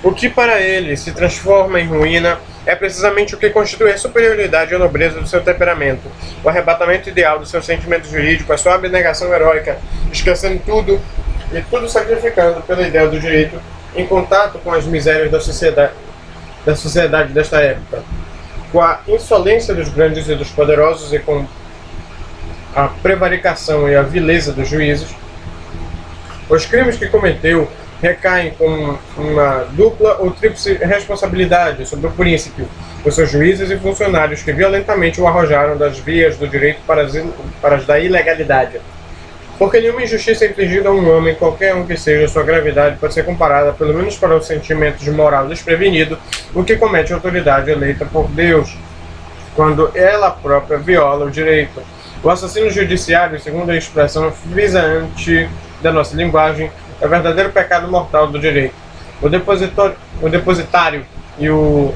O que para ele se transforma em ruína é precisamente o que constitui a superioridade e a nobreza do seu temperamento, o arrebatamento ideal do seu sentimento jurídico, a sua abnegação heróica, esquecendo tudo e tudo sacrificando pela ideia do direito em contato com as misérias da sociedade desta época. Com a insolência dos grandes e dos poderosos e com a prevaricação e a vileza dos juízes, os crimes que cometeu recaem com uma dupla ou tríplice responsabilidade sobre o príncipe, os seus juízes e funcionários que violentamente o arrojaram das vias do direito para as da ilegalidade. Porque nenhuma injustiça infligida a um homem, qualquer um que seja sua gravidade, pode ser comparada, pelo menos para o sentimento de moral desprevenido, o que comete a autoridade eleita por Deus, quando ela própria viola o direito. O assassino judiciário, segundo a expressão frisante da nossa linguagem, é o verdadeiro pecado mortal do direito. O depositário e o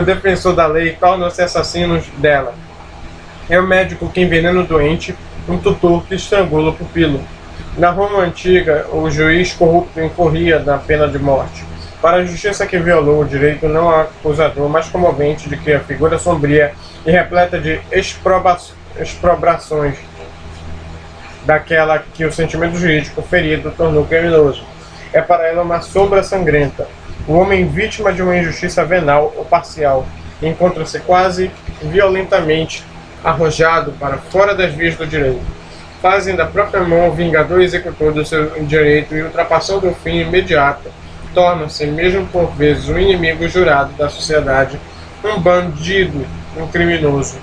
defensor da lei tornam-se assassinos dela. É o médico que envenena o doente, um tutor que estrangula o pupilo. Na Roma antiga, o juiz corrupto incorria na pena de morte. Para a justiça que violou o direito, não há acusador mais comovente de que a figura sombria e repleta de exprobrações daquela que o sentimento jurídico ferido tornou criminoso. É para ela uma sombra sangrenta. O homem vítima de uma injustiça venal ou parcial encontra-se quase violentamente arrojado para fora das vias do direito. Fazem da própria mão o vingador executor do seu direito e, ultrapassando o fim imediato, torna-se, mesmo por vezes, um inimigo jurado da sociedade, um bandido, um criminoso.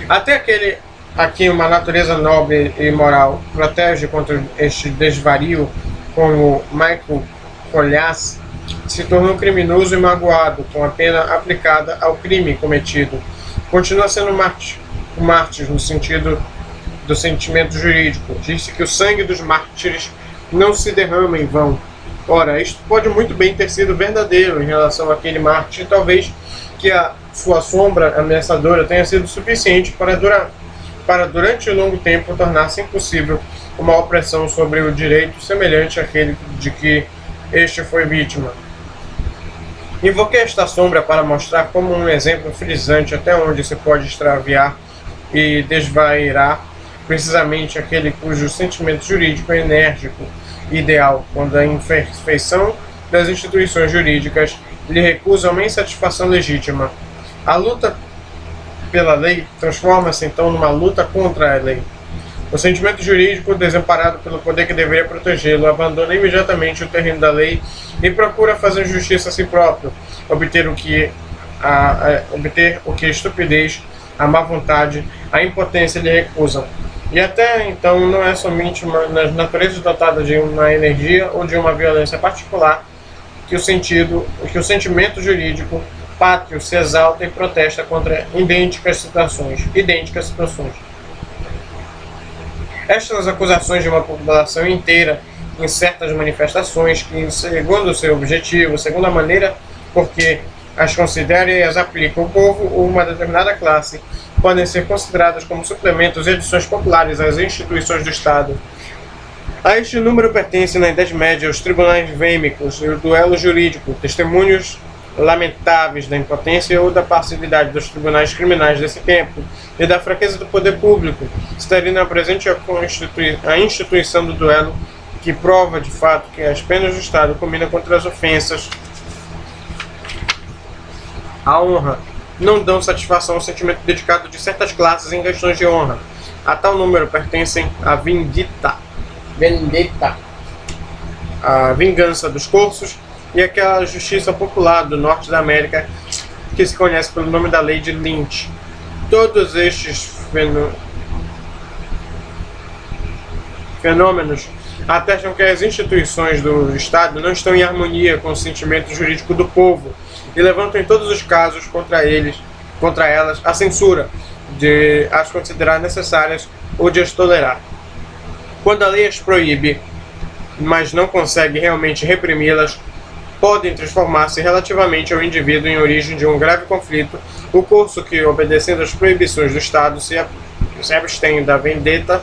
Até aquele a quem uma natureza nobre e moral protege contra este desvario, como Michael Collas, se tornou criminoso e magoado com a pena aplicada ao crime cometido. Continua sendo um mártir no sentido do sentimento jurídico. Disse que o sangue dos mártires não se derrama em vão. Ora, isto pode muito bem ter sido verdadeiro em relação àquele mártir, talvez que a sua sombra ameaçadora tenha sido suficiente para durante um longo tempo tornar-se impossível uma opressão sobre o direito semelhante àquele de que este foi vítima. Invoquei esta sombra para mostrar como um exemplo frisante até onde se pode extraviar e desvairar precisamente aquele cujo sentimento jurídico é enérgico e ideal, quando a imperfeição das instituições jurídicas lhe recusa uma insatisfação legítima. A luta pela lei transforma-se então numa luta contra a lei. O sentimento jurídico, desamparado pelo poder que deveria protegê-lo, abandona imediatamente o terreno da lei e procura fazer justiça a si próprio, obter o que a estupidez, a má vontade, a impotência lhe recusam. E até então não é somente nas naturezas dotadas de uma energia ou de uma violência particular que o sentimento jurídico pátrio se exalta e protesta contra idênticas situações. Estas acusações de uma população inteira em certas manifestações que, segundo o seu objetivo, segundo a maneira por que as considera e as aplica o povo ou uma determinada classe, podem ser consideradas como suplementos e edições populares às instituições do Estado. A este número pertencem, na Idade Média, os tribunais vêmicos e o duelo jurídico, testemunhos lamentáveis da impotência ou da passividade dos tribunais criminais desse tempo e da fraqueza do poder público, estaria na presente a instituição do duelo, que prova de fato que as penas do Estado combinam contra as ofensas à honra, não dão satisfação ao sentimento dedicado de certas classes em questões de honra. A tal número pertencem a vendetta, a vingança dos corsos, e aquela justiça popular do norte da América que se conhece pelo nome da Lei de Lynch. Todos estes fenômenos atestam que as instituições do Estado não estão em harmonia com o sentimento jurídico do povo e levantam em todos os casos contra elas a censura de as considerar necessárias ou de as tolerar. Quando a lei as proíbe, mas não consegue realmente reprimi-las, podem transformar-se relativamente ao indivíduo em origem de um grave conflito, o curso que, obedecendo às proibições do Estado, se abstém da vendetta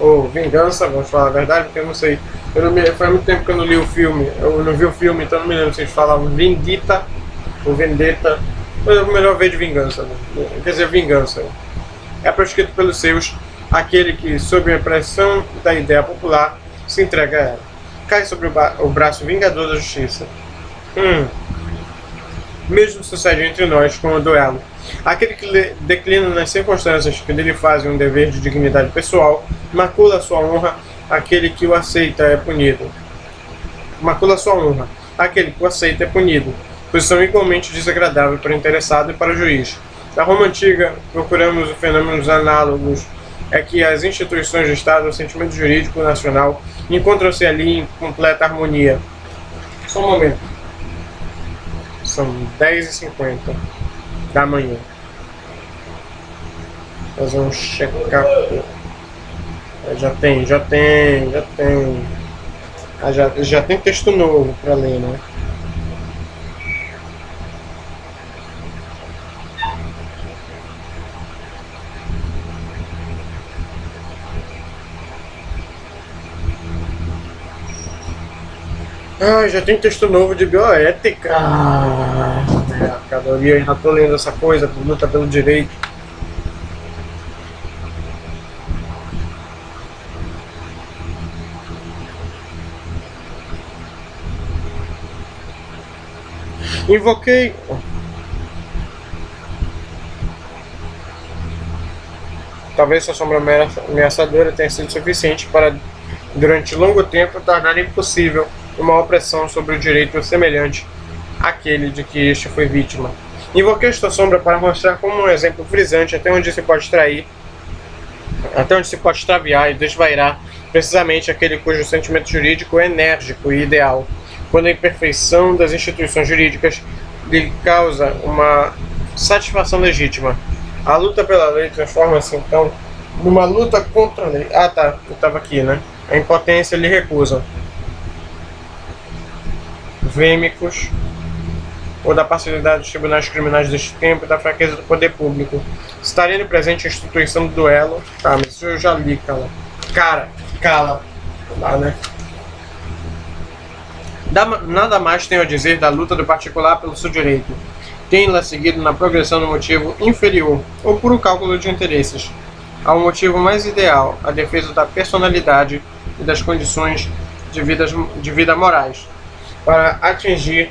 ou vingança, vamos falar a verdade, porque eu não sei Faz muito tempo que eu não li o filme. Eu não vi o filme, então não me lembro se eles falavam Vendetta ou Vendetta. Mas é melhor ver de vingança. Né? Quer dizer, vingança. É proscrito pelos seus aquele que, sob a pressão da ideia popular, se entrega a ela. Cai sobre o braço vingador da justiça. Mesmo sucede entre nós com o duelo. Aquele que declina nas circunstâncias que dele fazem um dever de dignidade pessoal, macula sua honra, aquele que o aceita é punido. Macula sua honra, aquele que o aceita é punido. Posição igualmente desagradável para o interessado e para o juiz. Na Roma Antiga, procuramos fenômenos análogos. É que as instituições do Estado, o sentimento jurídico nacional, encontram-se ali em completa harmonia. Só um momento. São 10h50 da manhã. Fazer um check-up. Já tem. Já tem texto novo para ler, né? Já tem texto novo de bioética. Mercadoria, já tô lendo essa coisa, luta pelo direito. Invoquei. Talvez essa sombra ameaçadora tenha sido suficiente para, durante longo tempo, tornar impossível uma opressão sobre o direito semelhante àquele de que este foi vítima. Invoquei esta sombra para mostrar como um exemplo frisante até onde se pode extraviar e desvairar precisamente aquele cujo sentimento jurídico é enérgico e ideal, quando a imperfeição das instituições jurídicas lhe causa uma satisfação legítima. A luta pela lei transforma-se então numa luta contra a lei. Eu estava aqui, né? A impotência lhe recusa. Vêmicos, ou da parcialidade dos tribunais criminais deste tempo e da fraqueza do poder público. Estarei presente a instituição do duelo. Tá, mas isso eu já li, cala. Cala. Lá, né? Nada mais tenho a dizer da luta do particular pelo seu direito. Tem-la seguido na progressão do motivo inferior, ou por um cálculo de interesses, ao motivo mais ideal, a defesa da personalidade e das condições de vida morais, para atingir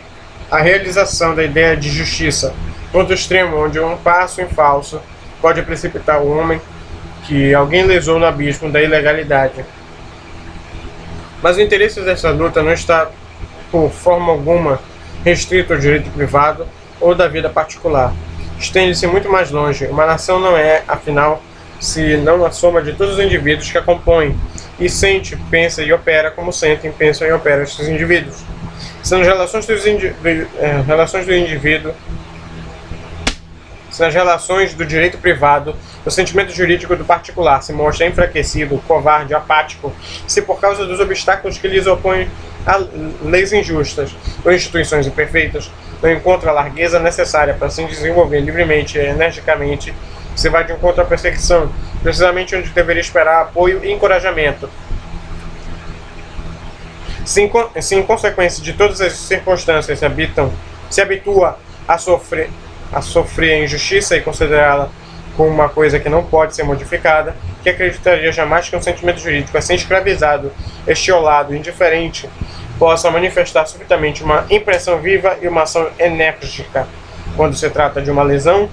a realização da ideia de justiça, contra o extremo onde um passo em falso pode precipitar o homem que alguém lesou no abismo da ilegalidade. Mas o interesse dessa luta não está, por forma alguma, restrito ao direito privado ou da vida particular. Estende-se muito mais longe. Uma nação não é, afinal, se não a soma de todos os indivíduos que a compõem, e sente, pensa e opera como sentem, pensam e operam estes indivíduos. Se nas relações do direito privado, o sentimento jurídico do particular se mostra enfraquecido, covarde, apático, se por causa dos obstáculos que lhes opõem a leis injustas ou instituições imperfeitas, não encontra a largueza necessária para se desenvolver livremente e energicamente, se vai de encontro à perseguição, precisamente onde deveria esperar apoio e encorajamento. Se em consequência de todas as circunstâncias se habitua a sofrer a injustiça e considerá-la como uma coisa que não pode ser modificada, que acreditaria jamais que um sentimento jurídico assim escravizado, estiolado, indiferente, possa manifestar subitamente uma impressão viva e uma ação enérgica quando se trata de uma lesão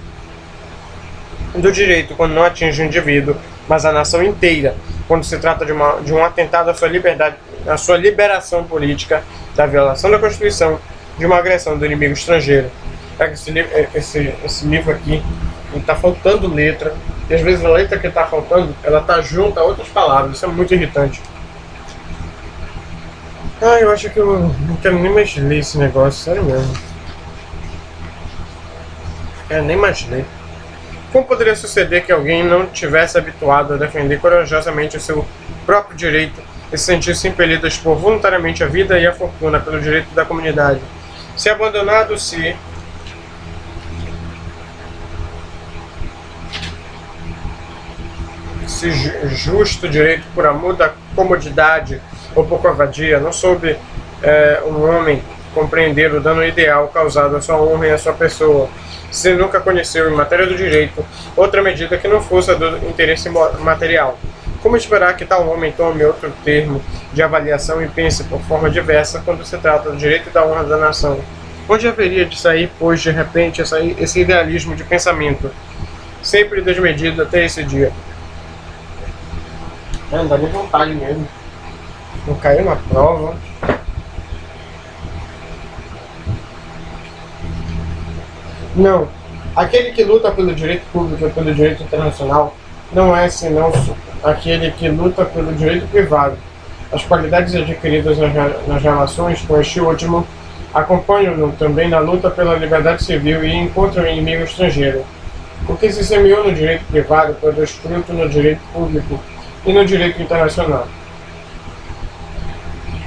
do direito, quando não atinge o indivíduo, mas a nação inteira, quando se trata de um atentado à sua liberdade, à sua liberação política, da violação da Constituição, de uma agressão do inimigo estrangeiro. Esse livro aqui, está faltando letra, e às vezes a letra que está faltando, ela está junto a outras palavras, isso é muito irritante. Eu acho que eu não quero nem mais ler esse negócio, sério mesmo. Quero nem mais ler. Como poderia suceder que alguém não tivesse habituado a defender corajosamente o seu próprio direito e se sentisse impelido a expor voluntariamente a vida e a fortuna pelo direito da comunidade? Se abandonado, se justo direito por amor da comodidade ou por covardia, não soube um homem compreender o dano ideal causado à sua honra e à sua pessoa, se nunca conheceu, em matéria do direito, outra medida que não fosse a do interesse material. Como esperar que tal homem tome outro termo de avaliação e pense por forma diversa quando se trata do direito e da honra da nação? Onde haveria de sair, pois, de repente, esse idealismo de pensamento, sempre desmedido até esse dia? Não dá nem vontade mesmo. Não caiu na prova. Não. Aquele que luta pelo direito público e pelo direito internacional não é senão aquele que luta pelo direito privado. As qualidades adquiridas nas relações com este último acompanham-no também na luta pela liberdade civil e encontram inimigo estrangeiro. O que se semeou no direito privado produz fruto no direito público e no direito internacional.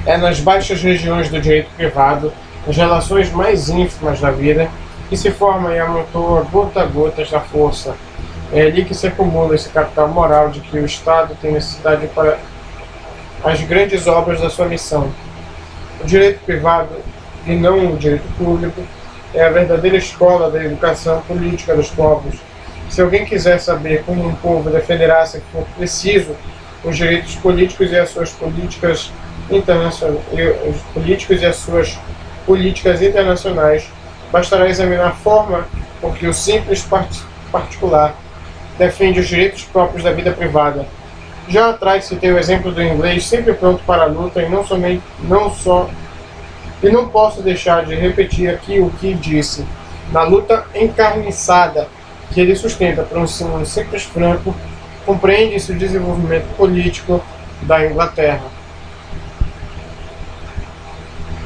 É nas baixas regiões do direito privado, nas relações mais ínfimas da vida, que se forma e amontoa gota a gota esta força. É ali que se acumula esse capital moral de que o Estado tem necessidade para as grandes obras da sua missão. O direito privado, e não o direito público, é a verdadeira escola da educação política dos povos. Se alguém quiser saber como um povo defenderá, se for preciso, os direitos políticos e as suas políticas internacionais, bastará examinar a forma por que o simples particular defende os direitos próprios da vida privada. Já atrás citei o exemplo do inglês sempre pronto para a luta e não posso deixar de repetir aqui o que disse. Na luta encarniçada que ele sustenta por um simples franco, compreende-se o desenvolvimento político da Inglaterra.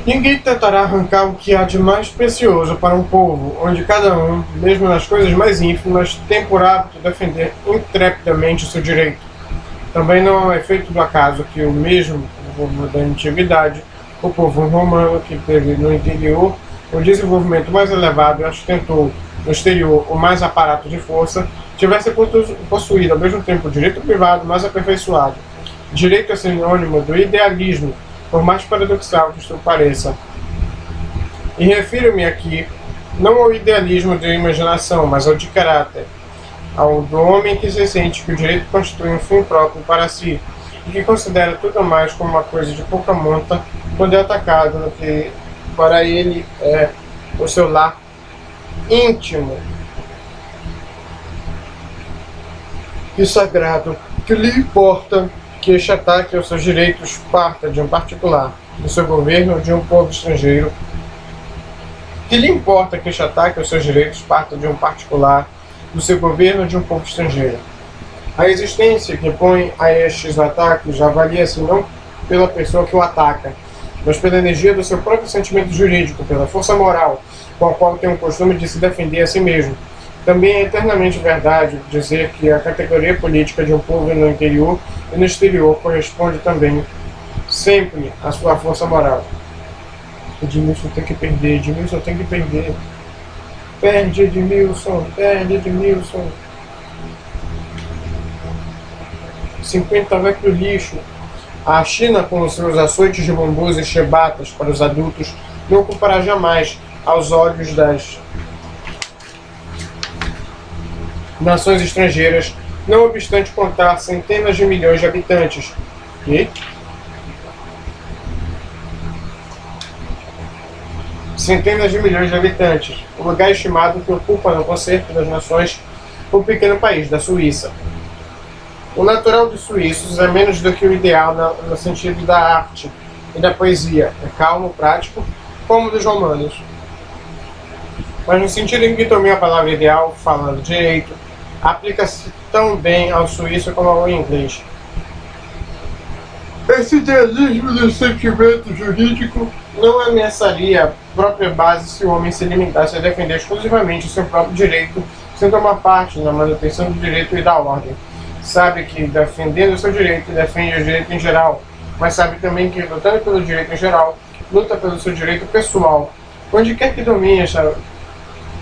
Ninguém tentará arrancar o que há de mais precioso para um povo, onde cada um, mesmo nas coisas mais ínfimas, tem por hábito defender intrepidamente o seu direito. Também não é efeito do acaso que o mesmo povo da antiguidade, o povo romano, que teve no interior o desenvolvimento mais elevado e ostentou no exterior o mais aparato de força, tivesse possuído ao mesmo tempo o direito privado mais aperfeiçoado. Direito é sinônimo do idealismo, por mais paradoxal que isto pareça. E refiro-me aqui não ao idealismo de imaginação, mas ao de caráter, ao do homem que se sente que o direito constitui um fim próprio para si, e que considera tudo mais como uma coisa de pouca monta quando é atacado no que para ele é o seu lar íntimo e sagrado, que lhe importa que este ataque aos seus direitos parta de um particular, do seu governo ou de um povo estrangeiro. Que lhe importa que este ataque aos seus direitos parta de um particular, do seu governo ou de um povo estrangeiro? A existência que põe a estes ataques avalia-se não pela pessoa que o ataca, mas pela energia do seu próprio sentimento jurídico, pela força moral, com a qual tem o costume de se defender a si mesmo. Também é eternamente verdade dizer que a categoria política de um povo no interior e no exterior corresponde também sempre à sua força moral. Edmilson tem que perder, Edmilson tem que perder. Perde, Edmilson, perde, Edmilson. 50 vai pro lixo. A China, com os seus açoites de bambus e chibatas para os adultos, não ocupará jamais aos olhos das nações estrangeiras, não obstante contar centenas de milhões de habitantes. Centenas de milhões de habitantes, o lugar estimado que ocupa no concerto das nações o pequeno país da Suíça. O natural dos suíços é menos do que o ideal no sentido da arte e da poesia, é calmo, prático, como o dos romanos. Mas no sentido em que tomei a palavra ideal, falando direito, aplica-se tão bem ao suíço como ao inglês. Esse idealismo do sentimento jurídico não ameaçaria a própria base se o homem se limitasse a defender exclusivamente o seu próprio direito, sem tomar parte na manutenção do direito e da ordem. Sabe que, defendendo o seu direito, defende o direito em geral, mas sabe também que, lutando pelo direito em geral, luta pelo seu direito pessoal. Onde quer que domine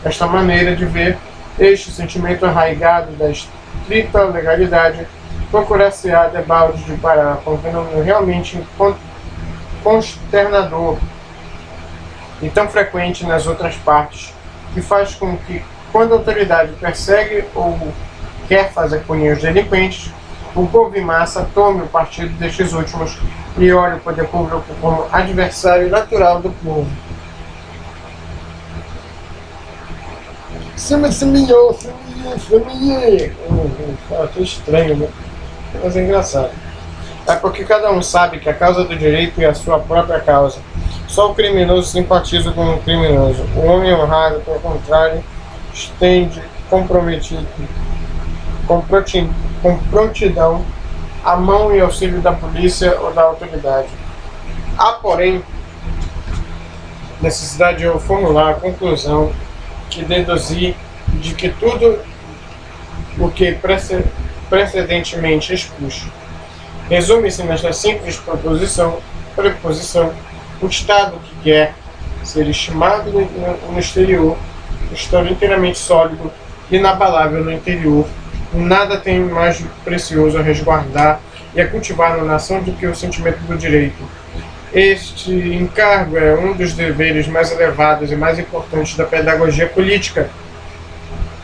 esta maneira de ver, este sentimento arraigado da estrita legalidade, procurar-se-á debalde de parar com um fenômeno realmente consternador e tão frequente nas outras partes, que faz com que, quando a autoridade persegue ou quer fazer punir os delinquentes, o povo em massa tome o partido destes últimos e olhe o poder público como adversário natural do povo. Semelhou. Que estranho, né? Mas é engraçado. É porque cada um sabe que a causa do direito é a sua própria causa. Só o criminoso simpatiza com o criminoso. O homem honrado, pelo contrário, estende comprometido, com prontidão, a mão e auxílio da polícia ou da autoridade. Há, porém, necessidade de eu formular a conclusão que deduzi de que tudo o que precedentemente expus resume-se nesta simples preposição: o Estado que quer ser estimado no exterior, estando inteiramente sólido e inabalável no interior, nada tem mais precioso a resguardar e a cultivar na nação do que o sentimento do direito. Este encargo é um dos deveres mais elevados e mais importantes da pedagogia política.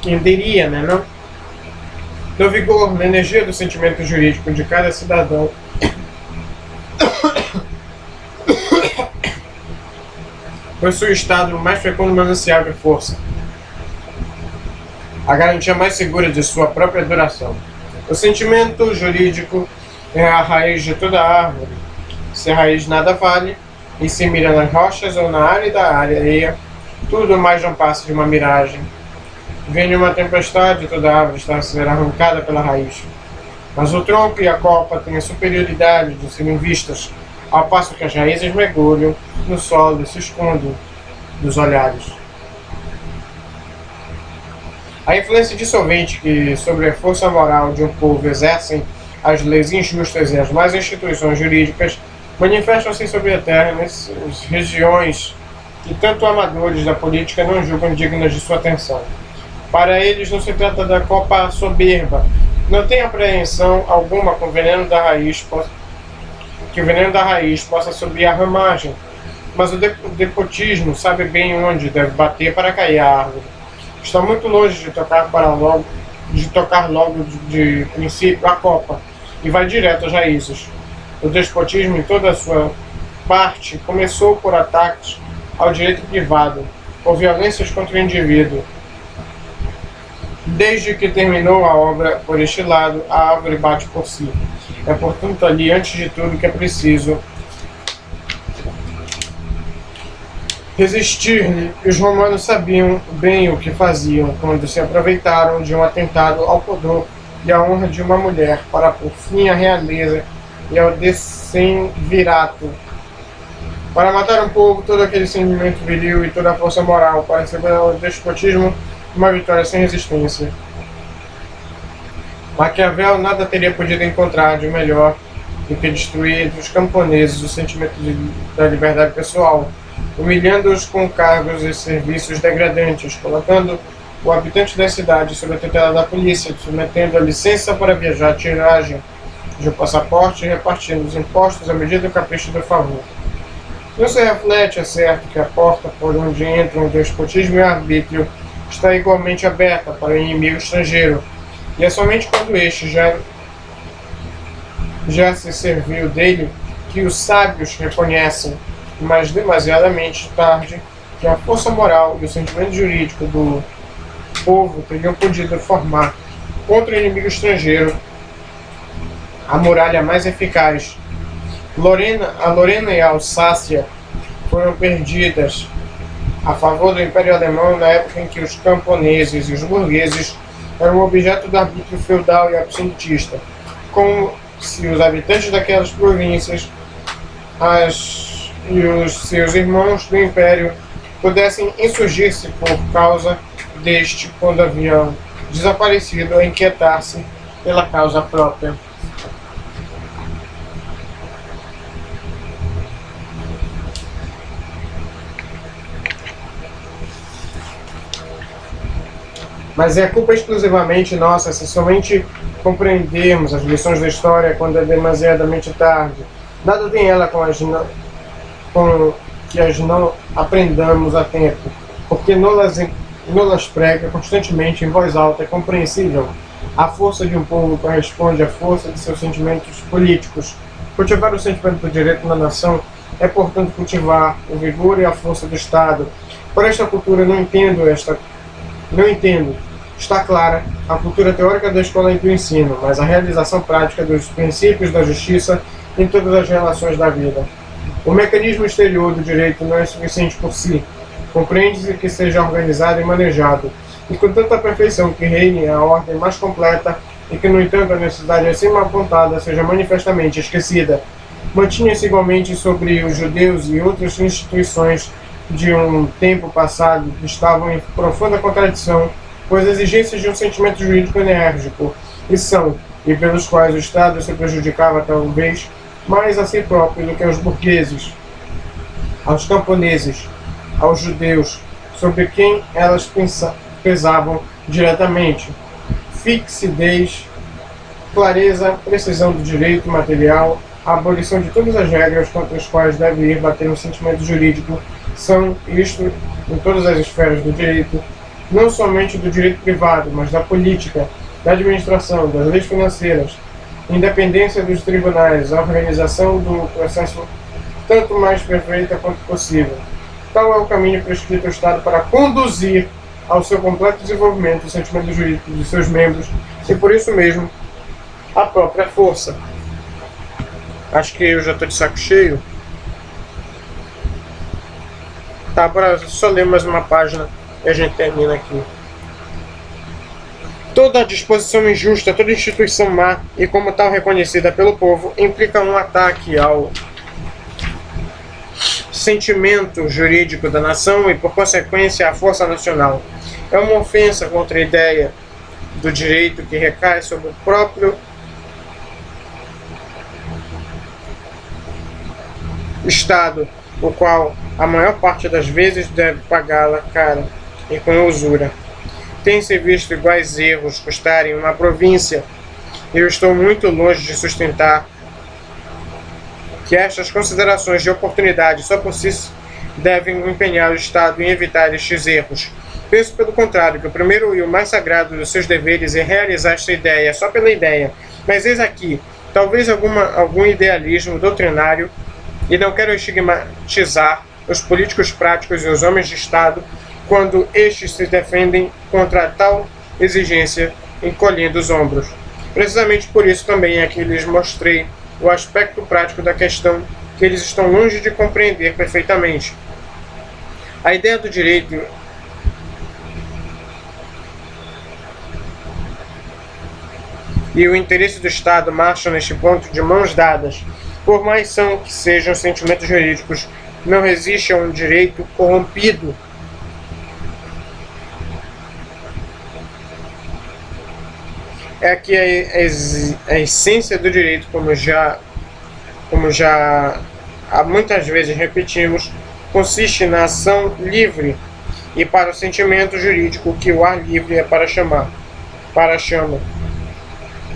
Quem diria, né, não? No vigor, na energia do sentimento jurídico de cada cidadão, possui o Estado mais fecundo manancial de força, a garantia mais segura de sua própria duração. O sentimento jurídico é a raiz de toda árvore. Se a raiz nada vale, e se mira nas rochas ou na árida areia, tudo mais não passa de uma miragem. Vem uma tempestade e toda a árvore está a ser arrancada pela raiz. Mas o tronco e a copa têm a superioridade de serem vistas, ao passo que as raízes mergulham no solo e se escondem dos olhares. A influência dissolvente que sobre a força moral de um povo exercem as leis injustas e as más instituições jurídicas manifestam-se sobre a terra nessas regiões que tanto amadores da política não julgam dignas de sua atenção. Para eles não se trata da copa soberba, não tem apreensão alguma com o veneno da raiz, que o veneno da raiz possa subir a ramagem, mas o despotismo sabe bem onde deve bater para cair a árvore. Está muito longe de tocar logo de princípio a copa, e vai direto às raízes. O despotismo, em toda a sua parte, começou por ataques ao direito privado, por violências contra o indivíduo. Desde que terminou a obra por este lado, a árvore bate por si. É, portanto, ali, antes de tudo, que é preciso resistir-lhe. Os romanos sabiam bem o que faziam quando se aproveitaram de um atentado ao pudor e à honra de uma mulher para pôr fim à realeza e ao decemvirato, para matar um povo, todo aquele sentimento viril e toda a força moral, para receber o despotismo uma vitória sem resistência. Maquiavel nada teria podido encontrar de melhor do que destruir entre os camponeses o sentimento da liberdade pessoal, humilhando-os com cargos e serviços degradantes, colocando o habitante da cidade sob a tutela da polícia, submetendo a licença para viajar à tiragem de um passaporte e repartindo os impostos à medida do capricho do favor. Não se reflete, é certo, que a porta por onde entram o despotismo e o arbítrio está igualmente aberta para o inimigo estrangeiro, e é somente quando este já se serviu dele que os sábios reconhecem, mas demasiadamente tarde, que a força moral e o sentimento jurídico do povo teriam podido formar contra o inimigo estrangeiro a muralha mais eficaz. A Lorena e a Alsácia foram perdidas a favor do Império Alemão na época em que os camponeses e os burgueses eram objeto do arbítrio feudal e absolutista, como se os habitantes daquelas províncias e os seus irmãos do Império pudessem insurgir-se por causa deste quando haviam desaparecido ou inquietar-se pela causa própria. Mas é culpa exclusivamente nossa se somente compreendermos as lições da história quando é demasiadamente tarde. Nada tem ela com as com que as não aprendamos a tempo, porque nolas prega constantemente em voz alta e compreensível. A força de um povo corresponde à força de seus sentimentos políticos. Cultivar o sentimento do direito na nação é, portanto, cultivar o vigor e a força do Estado. Por esta cultura não entendo. Está clara a cultura teórica da escola e do ensino, mas a realização prática dos princípios da justiça em todas as relações da vida. O mecanismo exterior do direito não é suficiente por si. Compreende-se que seja organizado e manejado, e com tanta perfeição que reine a ordem mais completa, e que, no entanto, a necessidade acima apontada seja manifestamente esquecida. Mantinha-se igualmente sobre os judeus e outras instituições de um tempo passado que estavam em profunda contradição com as exigências de um sentimento jurídico enérgico, e pelos quais o Estado se prejudicava talvez mais a si próprio do que aos burgueses, aos camponeses, aos judeus, sobre quem elas pesavam diretamente. Fixidez, clareza, precisão do direito material, a abolição de todas as regras contra as quais deve ir bater um sentimento jurídico são, isto, em todas as esferas do direito, não somente do direito privado, mas da política, da administração, das leis financeiras, independência dos tribunais, a organização do processo tanto mais perfeita quanto possível. Tal é o caminho prescrito ao Estado para conduzir ao seu completo desenvolvimento o sentimento jurídico de seus membros e, por isso mesmo, a própria força. Acho que eu já estou de saco cheio. Tá, bora só ler mais uma página e a gente termina aqui. Toda disposição injusta, toda instituição má e como tal reconhecida pelo povo, implica um ataque ao sentimento jurídico da nação e, por consequência, à força nacional. É uma ofensa contra a ideia do direito que recai sobre o próprio Estado, o qual, a maior parte das vezes, deve pagá-la cara e com usura. Tem-se visto iguais erros custarem uma província, e eu estou muito longe de sustentar que estas considerações de oportunidade só por si devem empenhar o Estado em evitar estes erros. Penso, pelo contrário, que o primeiro e o mais sagrado dos seus deveres é realizar esta ideia só pela ideia. Mas eis aqui, talvez algum idealismo doutrinário, e não quero estigmatizar os políticos práticos e os homens de Estado quando estes se defendem contra tal exigência, encolhendo os ombros. Precisamente por isso também é que lhes mostrei o aspecto prático da questão que eles estão longe de compreender perfeitamente. A ideia do direito e o interesse do Estado marcham neste ponto de mãos dadas. Por mais são que sejam sentimentos jurídicos, não resiste a um direito corrompido. É que a essência do direito, como já muitas vezes repetimos, consiste na ação livre, e para o sentimento jurídico que o ar livre é para chama.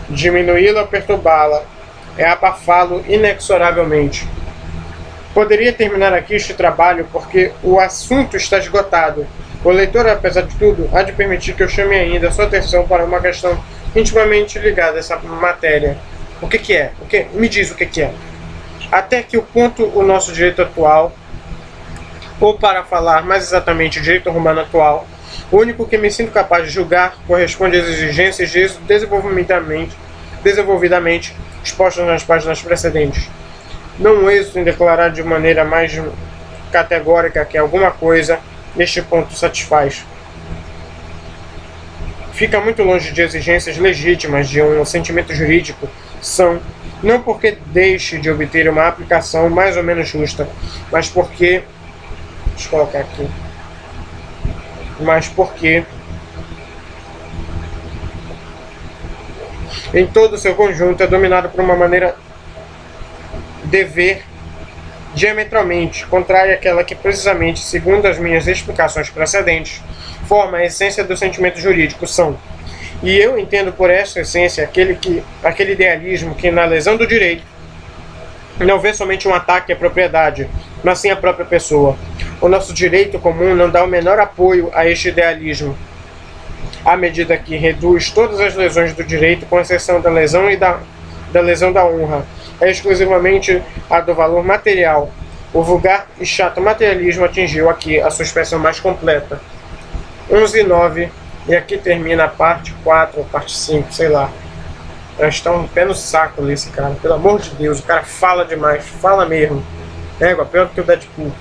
Diminuí-la ou perturbá-la é abafá-lo inexoravelmente. Poderia terminar aqui este trabalho porque o assunto está esgotado. O leitor, apesar de tudo, há de permitir que eu chame ainda a sua atenção para uma questão intimamente ligada a essa matéria. O que é? Me diz o que é. Até que ponto o nosso direito atual, ou para falar mais exatamente o direito romano atual, o único que me sinto capaz de julgar, corresponde às exigências desenvolvidamente expostas nas páginas precedentes. Não êxito em declarar de maneira mais categórica que alguma coisa neste ponto satisfaz. Fica muito longe de exigências legítimas de um sentimento jurídico, são, não porque deixe de obter uma aplicação mais ou menos justa, mas porque, deixa eu colocar aqui, em todo o seu conjunto é dominado por uma maneira de ver diametralmente contrária àquela que, precisamente, segundo as minhas explicações precedentes, forma a essência do sentimento jurídico são. E eu entendo por essa essência aquele idealismo que, na lesão do direito, não vê somente um ataque à propriedade, mas sim à própria pessoa. O nosso direito comum não dá o menor apoio a este idealismo, à medida que reduz todas as lesões do direito, com exceção da lesão da lesão da honra, é exclusivamente a do valor material. O vulgar e chato materialismo atingiu aqui a sua expressão mais completa. 11:9, e aqui termina a parte 4, parte 5, sei lá. Está um pé no saco desse cara, pelo amor de Deus, o cara fala demais, fala mesmo. Égua, pior do que o Deadpool.